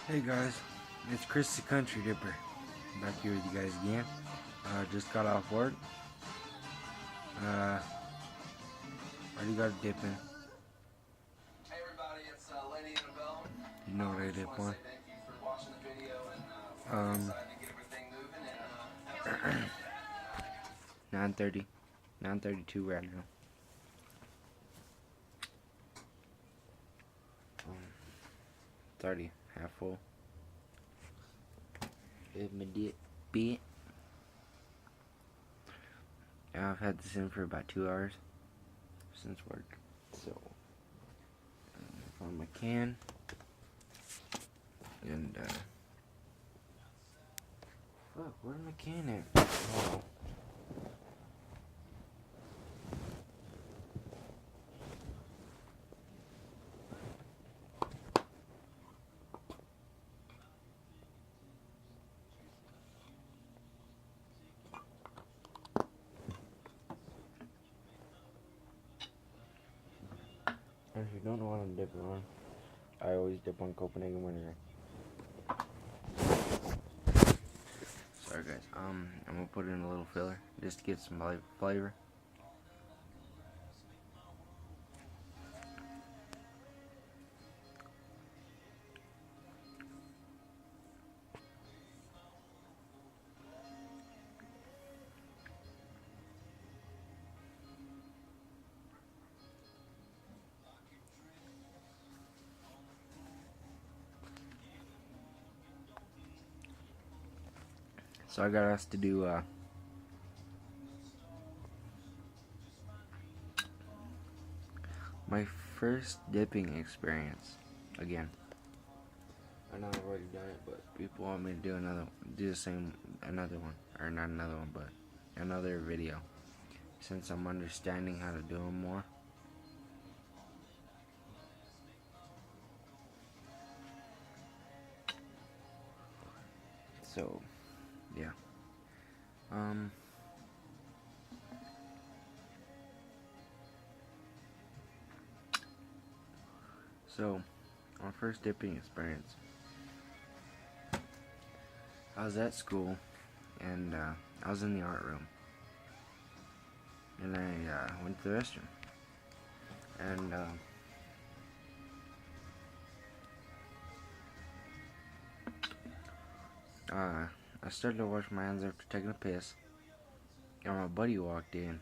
Hey guys, it's Chris the Country Dipper, back here with you guys again. Just got off work. Already got a dip in. Hey everybody, it's Lenny and Abel. You know what I just dip want to on. say thank you for watching the video and we're Um, excited to get everything moving and 9:30, 9:32 right now. 30, half full. Here's my dip bit. I've had this in for about 2 hours since work. So, I found my can. And, fuck, where's my can at? Oh. If you don't know what I'm dipping on, I always dip on Copenhagen vinegar. Sorry guys, I'm gonna put in a little filler just to get some flavor. So I got us to do my first dipping experience again. I know I've already done it, but people want me to do another one, or not another one, but another video, since I'm understanding how to do them more. So, yeah. So, my first dipping experience. I was at school, and I was in the art room, and I went to the restroom, and I started to wash my hands after taking a piss, and my buddy walked in,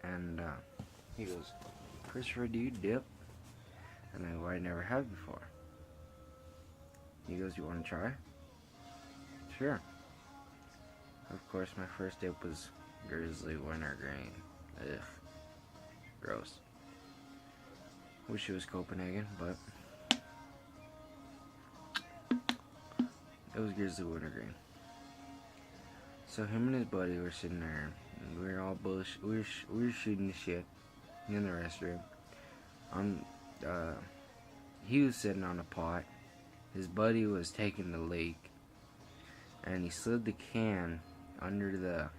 and he goes, "Christopher, do you dip?" And I go, "I never have before." He goes, "You want to try?" Sure. Of course, my first dip was Grizzly Wintergreen. Ugh. Gross. Wish it was Copenhagen, but it was Grizzly Wintergreen. So him and his buddy were sitting there, and we were all bullshit. We were shooting the shit in the restroom. He was sitting on a pot. His buddy was taking the leak, and he slid the can under the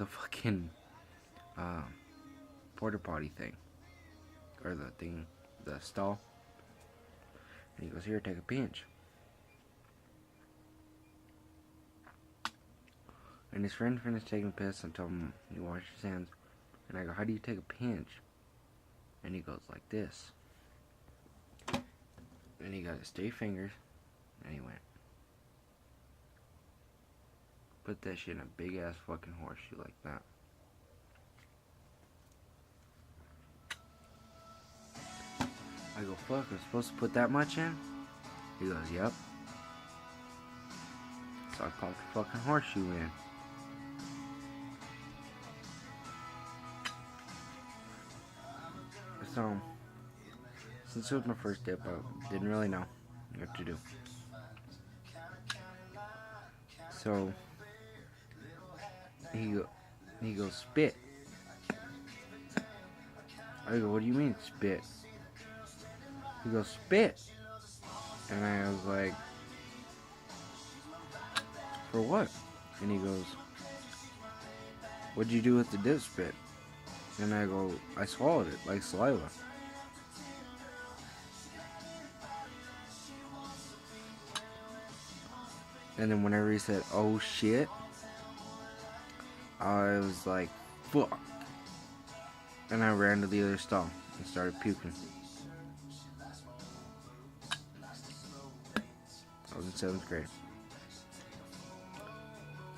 fucking porta potty thing, or the stall. And he goes, "Here, take a pinch." And his friend finished taking a piss and told him he washed his hands. And I go, "How do you take a pinch?" And he goes like this. And he got his 3 fingers, and he went, put that shit in a big ass fucking horseshoe like that. I go, "Fuck, I'm supposed to put that much in?" He goes, "Yep." So I popped the fucking horseshoe in. So, since it was my first dip, I didn't really know what to do. So, he goes, "Spit." I go, "What do you mean, spit?" He goes, "Spit." And I was like, "For what?" And he goes, "What'd you do with the dip spit?" And I go, I swallowed it like saliva. And then whenever he said, oh shit, I was like, fuck. And I ran to the other stall and started puking. I was in 7th grade.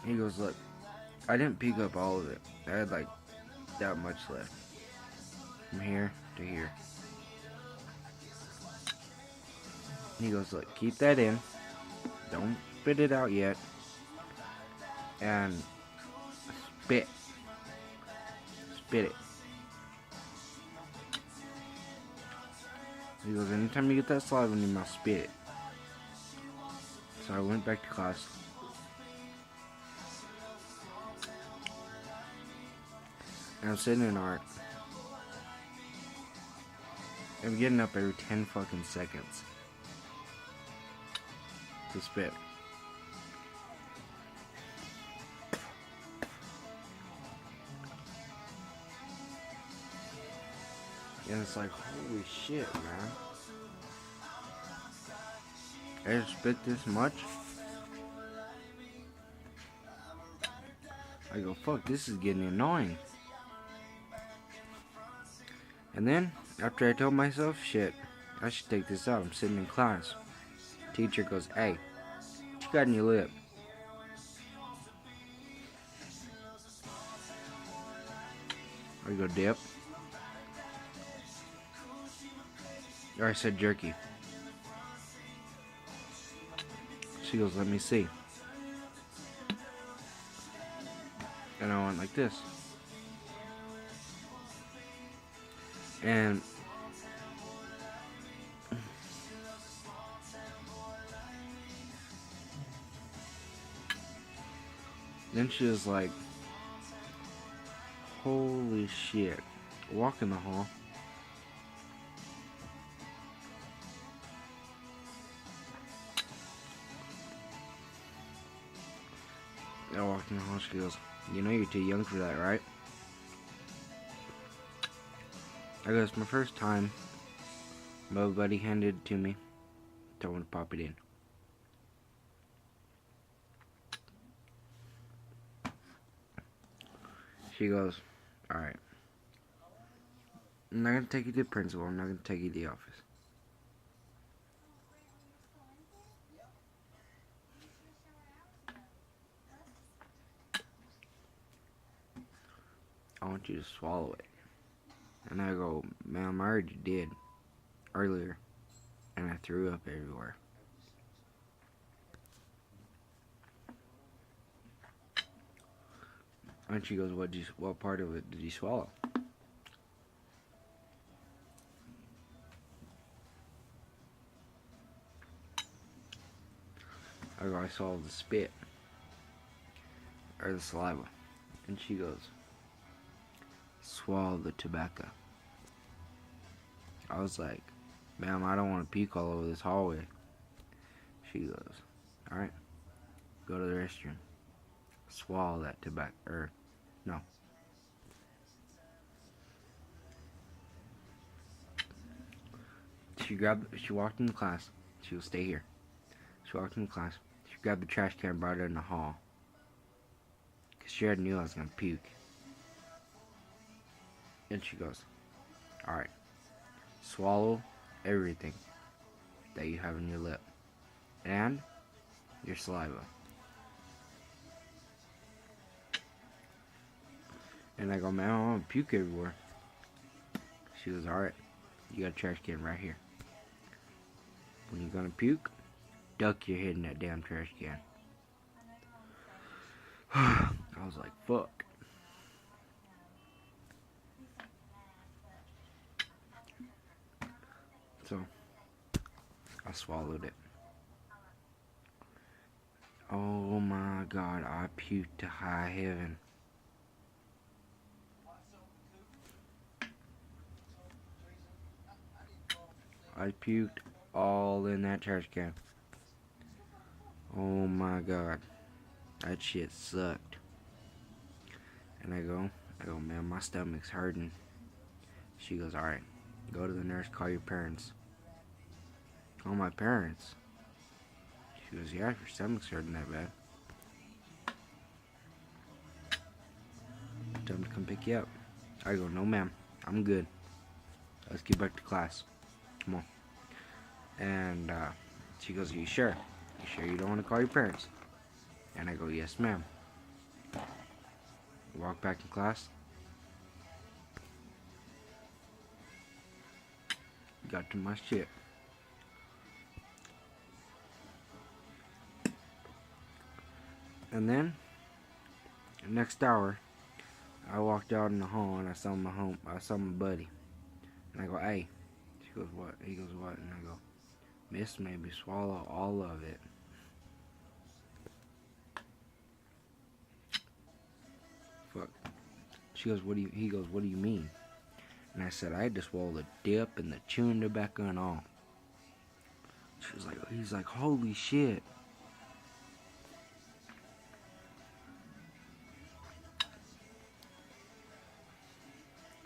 He goes, look, I didn't puke up all of it. I had like that much left. From here to here. He goes, look, keep that in. Don't spit it out yet. And spit. Spit it. He goes, anytime you get that saliva in your mouth, spit it. So I went back to class. And I'm sitting in art. I'm getting up every 10 fucking seconds to spit. And it's like, holy shit, man. I just spit this much? I go, fuck, this is getting annoying. And then, after I told myself, shit, I should take this out. I'm sitting in class. Teacher goes, hey, what you got in your lip? I go, dip. Or I said jerky. She goes, let me see. And I went like this. And then she was like, holy shit. Walk in the hall. I walked in the hall, she goes, you know you're too young for that, right? I go, it's my first time. My buddy handed it to me. Told him to pop it in. She goes, alright. I'm not going to take you to the principal. I'm not going to take you to the office. I want you to swallow it. And I go, ma'am, I already did earlier. And I threw up everywhere. And she goes, what part of it did you swallow? I go, I swallowed the spit. Or the saliva. And she goes, swallow the tobacco. I was like, ma'am, I don't want to puke all over this hallway. She goes, alright, go to the restroom. Swallow that tobacco. No. She walked in the class. She will stay here. She walked in the class. She grabbed the trash can and brought it in the hall. Because she already knew I was going to puke. And she goes, alright, swallow everything that you have in your lip. And your saliva. And I go, man, I want to puke everywhere. She goes, alright, you got a trash can right here. When you're gonna puke, duck your head in that damn trash can. I was like, fuck. So, I swallowed it. Oh my god, I puked to high heaven. I puked all in that trash can. Oh my god. That shit sucked. And I go, I go, man, my stomach's hurting. She goes, alright, go to the nurse, call your parents. Call my parents. She goes, yeah, if your stomach's hurting that bad, tell them to come pick you up. I go, no ma'am, I'm good. Let's get back to class. Come on. And she goes, you sure? You sure you don't want to call your parents? And I go, yes ma'am. Walk back in class. Got to my shit. And then, the next hour, I walked out in the hall and I saw my buddy. And I go, hey. She goes, what? He goes, what? And I go, Miss made me swallow all of it. Fuck. She goes, he goes, what do you mean? And I said, I had to swallow the dip and the chewing tobacco and all. He's like, holy shit.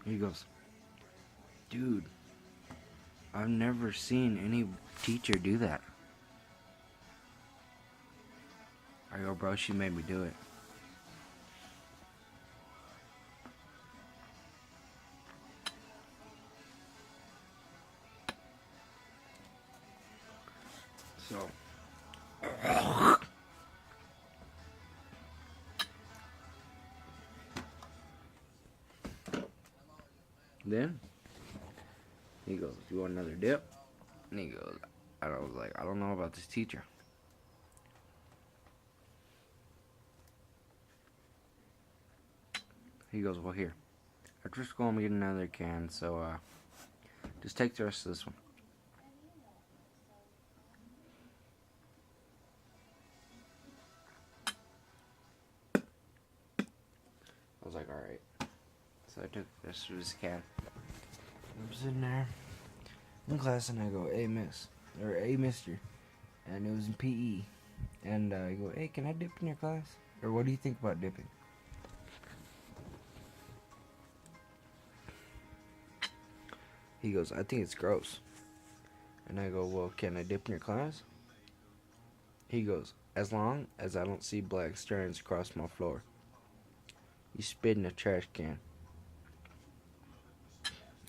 He goes, dude, I've never seen any teacher do that. I go, bro, she made me do it. So, then he goes, you want another dip? And he goes, I was like, I don't know about this teacher. He goes, well, here. After school, I'm getting another can, so just take the rest of this one. I was like, alright. So I took the rest of his can. I'm sitting there in class, and I go, hey, miss, or hey, mister. And it was in PE. And I go, hey, can I dip in your class? Or what do you think about dipping? He goes, I think it's gross. And I go, well, can I dip in your class? He goes, as long as I don't see black strands across my floor. You spit in a trash can.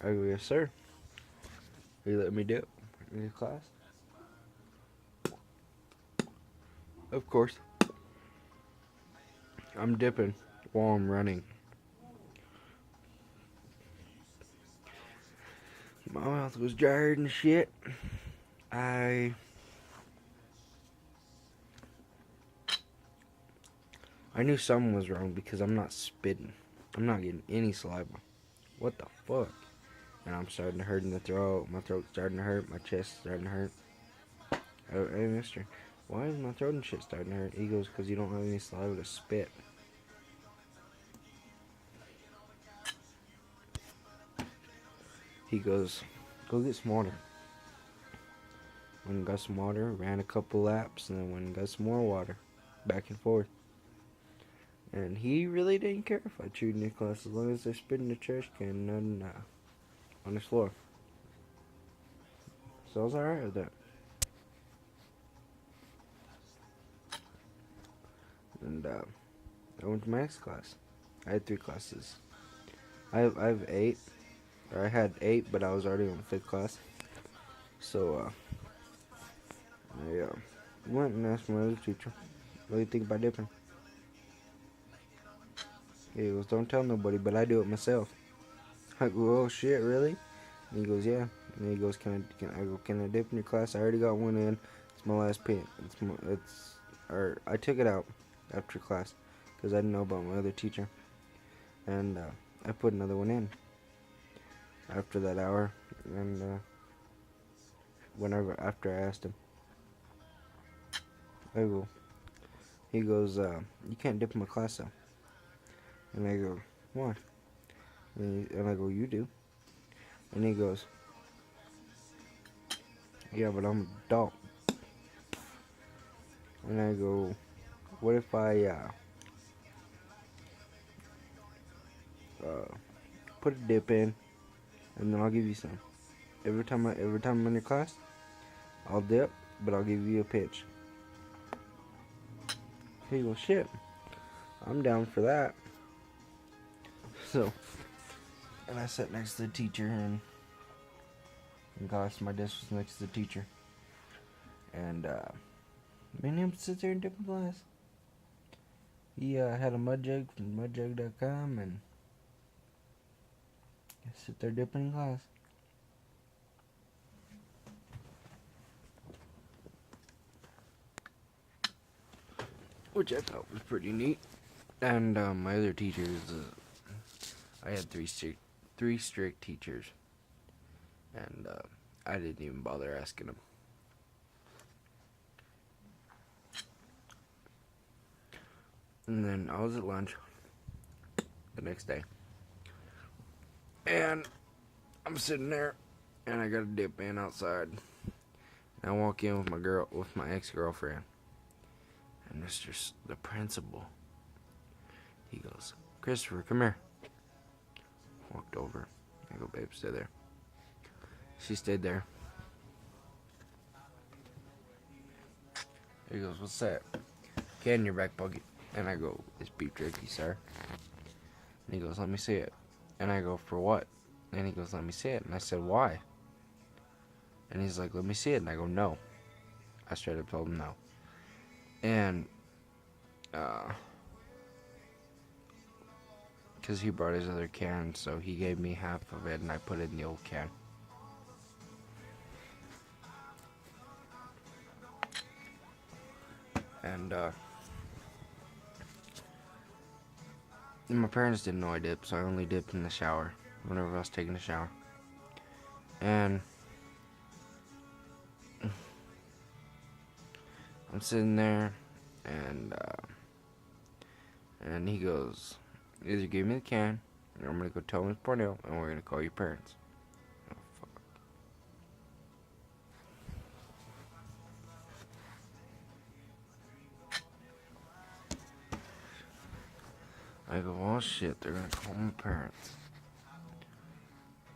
I go, yes, sir. He let me dip in his class. Of course. I'm dipping while I'm running. My mouth was dry and shit. I knew something was wrong because I'm not spitting. I'm not getting any saliva. What the fuck? And I'm starting to hurt in the throat. My throat's starting to hurt. My chest's starting to hurt. Oh, hey, mister, why is my throat and shit starting to hurt? He goes, because you don't have any saliva to spit. He goes, go get some water. Went and got some water, ran a couple laps, and then went and got some more water. Back and forth. And he really didn't care if I chewed in his class as long as they're spitting the trash can and on the floor. So I was alright with that. And I went to my next class. I had 3 classes. I have 8. Or I had 8, but I was already in the 5th class. So I went and asked my other teacher, what do you think about dipping? He goes, don't tell nobody, but I do it myself. I go, oh shit, really? And he goes, yeah. And he goes, can I dip in your class? I already got one in. It's my last pin. I took it out after class because I didn't know about my other teacher, and I put another one in after that hour, and after I asked him, he goes, you can't dip in my class though. And I go, why? And I go, you do. And he goes, yeah, but I'm an adult. And I go, what if I put a dip in, and then I'll give you some. Every time I'm in your class, I'll dip, but I'll give you a pitch. Here you go, shit. I'm down for that. So, and I sat next to the teacher, and in class, my desk was next to the teacher. And, me and him sit there in different class. He had a mud jug from mudjug.com, and I sit there dipping in class. Which I thought was pretty neat. And my other teachers, I had three strict teachers, and I didn't even bother asking them. And then I was at lunch the next day, and I'm sitting there, and I got a dip in outside. And I walk in with my ex-girlfriend, and it's just the principal. He goes, "Christopher, come here." Walked over. I go, "Babe, stay there." She stayed there. He goes, "What's that?" "Can in your back pocket." And I go, "It's beef jerky, sir." And he goes, "Let me see it." And I go, "For what?" And he goes, "Let me see it." And I said, "Why?" And he's like, "Let me see it." And I go, "No." I straight up told him no. And, because he brought his other can, so he gave me half of it, and I put it in the old can. And my parents didn't know I dipped, so I only dipped in the shower whenever I was taking a shower. And I'm sitting there, and he goes, "Either give me the can, or I'm gonna go tell Miss Parnell, and we're gonna call your parents." Oh, fuck. I go, "Oh shit, they're gonna call my parents."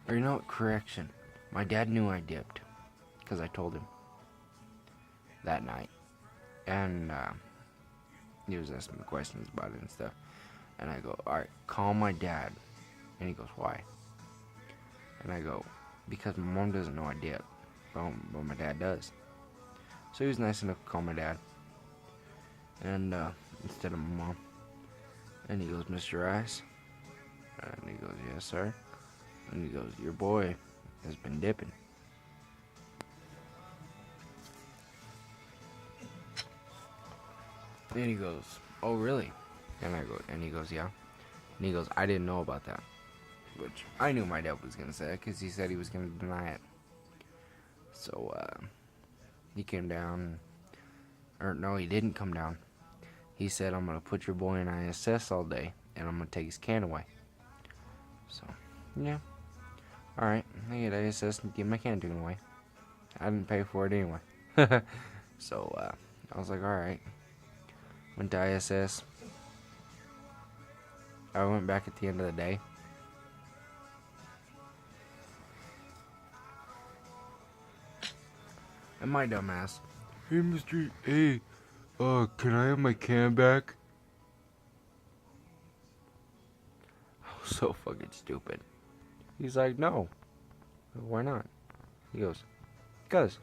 Or you know what? Correction. My dad knew I dipped, because I told him that night. And he was asking me questions about it and stuff. And I go, "Alright, call my dad." And he goes, "Why?" And I go, "Because my mom doesn't know I dipped, but my dad does." So he was nice enough to call my dad, and instead of my mom. And he goes, "Mr. Rice?" And he goes, "Yes, sir." And he goes, "Your boy has been dipping." And he goes, "Oh, really?" And I go, and he goes, "Yeah." And he goes, "I didn't know about that." Which I knew my dad was going to say it, because he said he was going to deny it. So, he came down, or no, he didn't come down. He said, "I'm going to put your boy in ISS all day, and I'm going to take his can away." So, yeah. Alright, I get ISS and get my can taken away. I didn't pay for it anyway. So, I was like, alright. Went to ISS. I went back at the end of the day. And my dumbass, "Hey, Mr. Hey, can I have my can back?" I was so fucking stupid. He's like, "No." "Why not?" He goes, "'Cause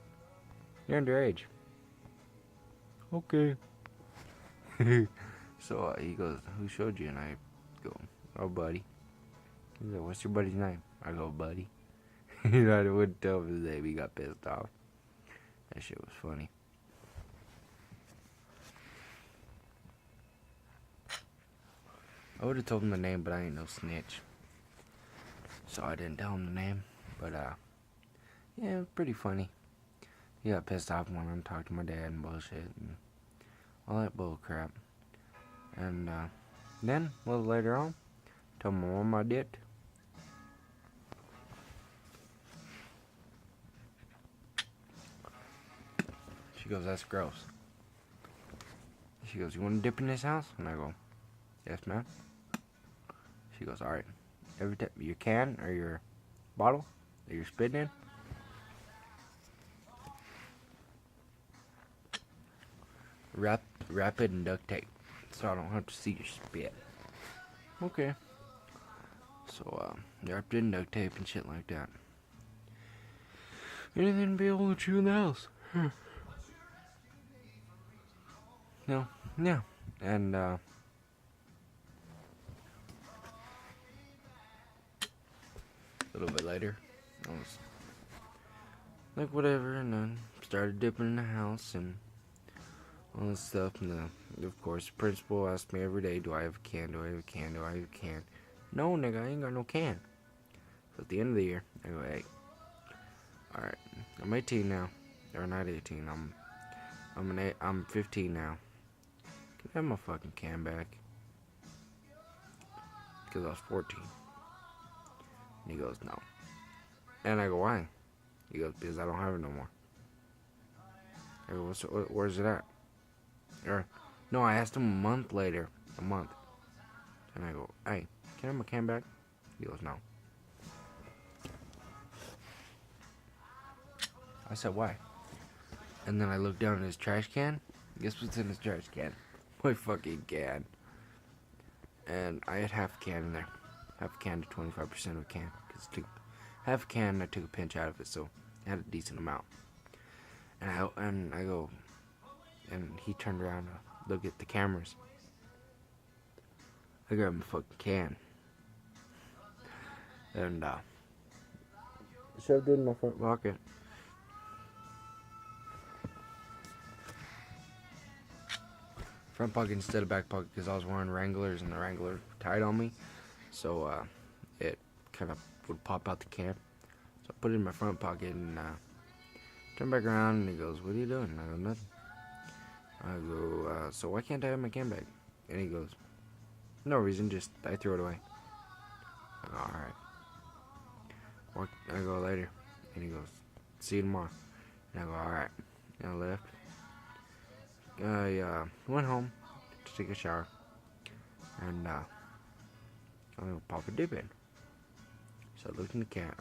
you're underage." "Okay." So he goes, "Who showed you?" And I go, "Oh, buddy." He's like, "What's your buddy's name?" I go, "Buddy." I wouldn't tell him his name. He got pissed off. That shit was funny. I would have told him the name, but I ain't no snitch. So I didn't tell him the name. But, yeah, it was pretty funny. He got pissed off when I'm talking to my dad and bullshit and all that bull crap. And, then, a little later on, told my mom I dipped. She goes, "That's gross." She goes, "You want to dip in this house?" And I go, "Yes, ma'am." She goes, "Alright, every time your can or your bottle that you're spitting in. Wrap it in duct tape so I don't have to see your spit. Okay. So wrapped it in duct tape and shit like that. Anything to be able to chew in the house. No, yeah. And a little bit later, I was like, whatever, and then started dipping in the house and all this stuff. And of course, the principal asked me every day, do I have a can? Do I have a can? Do I have a can? No, nigga, I ain't got no can. So at the end of the year, I go, hey, alright, I'm 18 now. Or not 18, I'm 15 now. Can I have my fucking can back? Because I was 14. And he goes, no. And I go, why? He goes, because I don't have it no more. I go, where's it at? Or, no, I asked him a month later. A month. And I go, hey, can I have my can back? He goes, no. I said, why? And then I looked down at his trash can. Guess what's in his trash can? My fucking can. And I had half a can in there. Half a can to 25% of a can. Cause half a can, I took a pinch out of it, so it had a decent amount. And I go, and he turned around to look at the cameras. I grabbed my fucking can. And shoved it in my front pocket. Front pocket instead of back pocket because I was wearing Wranglers and the Wranglers were tight on me. So it kind of would pop out the can. So I put it in my front pocket and turned back around and he goes, what are you doing? I go, nothing. I go, so why can't I have my can back? And he goes, no reason, just I threw it away. I go, alright. I go later. And he goes, see you tomorrow. And I go, alright. And I left. I went home to take a shower, and I'm gonna pop a dip in. So I looked in the can.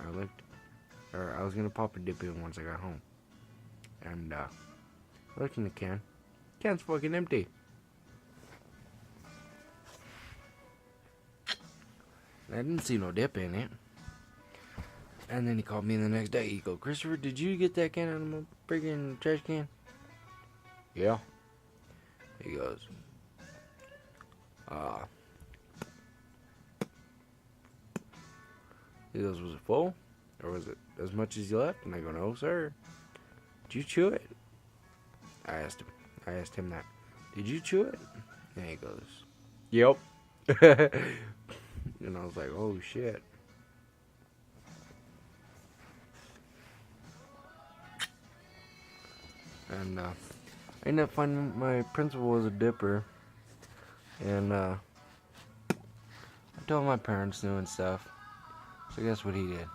I was gonna pop a dip in once I got home, and I looked in the can. Can's fucking empty. I didn't see no dip in it. And then he called me the next day. He goes, Christopher, did you get that can out of my freaking trash can? Yeah. He goes, was it full? Or was it as much as you left? And I go, no, sir. Did you chew it? I asked him that. Did you chew it? And he goes, yep. And I was like, oh, shit. And, I ended up finding my principal was a dipper, and I told my parents knew and stuff. So guess what he did?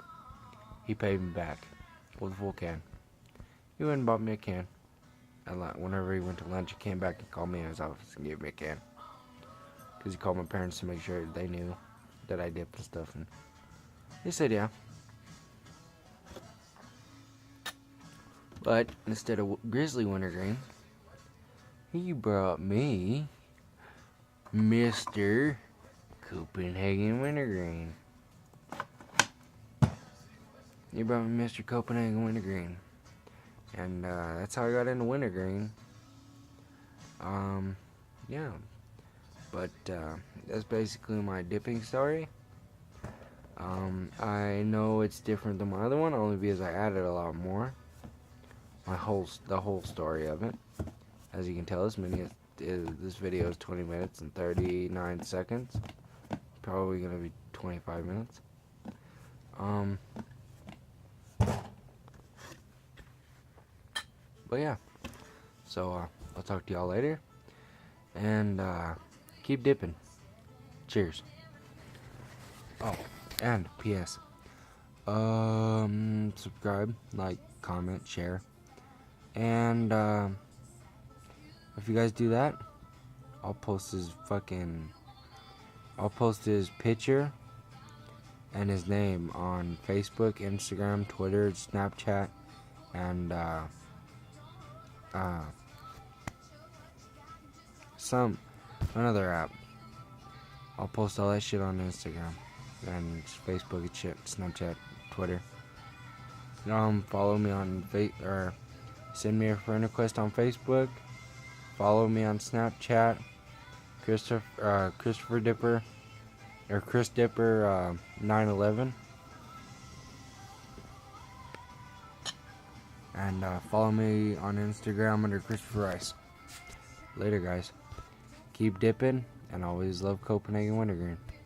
He paid me back with a full can. He went and bought me a can. Whenever he went to lunch, he came back and called me in his office and gave me a can. Because he called my parents to make sure they knew that I dipped and stuff. And they said yeah. But instead of Grizzly Wintergreen, he brought me Mr. Copenhagen Wintergreen. He brought me Mr. Copenhagen Wintergreen. And that's how I got into wintergreen. Yeah. But that's basically my dipping story. I know it's different than my other one only because I added a lot more. The whole story of it. As you can tell, this video is 20 minutes and 39 seconds. Probably gonna be 25 minutes. But yeah. So I'll talk to y'all later. And keep dipping. Cheers. Oh, and P.S. Subscribe, like, comment, share. And if you guys do that, I'll post his picture and his name on Facebook, Instagram, Twitter, Snapchat, and another app. I'll post all that shit on Instagram and Facebook and shit, Snapchat, Twitter. Follow me on or send me a friend request on Facebook. Follow me on Snapchat, Christopher Dipper or Chris Dipper 911, and follow me on Instagram under Christopher Rice. Later, guys. Keep dipping, and always love Copenhagen Wintergreen.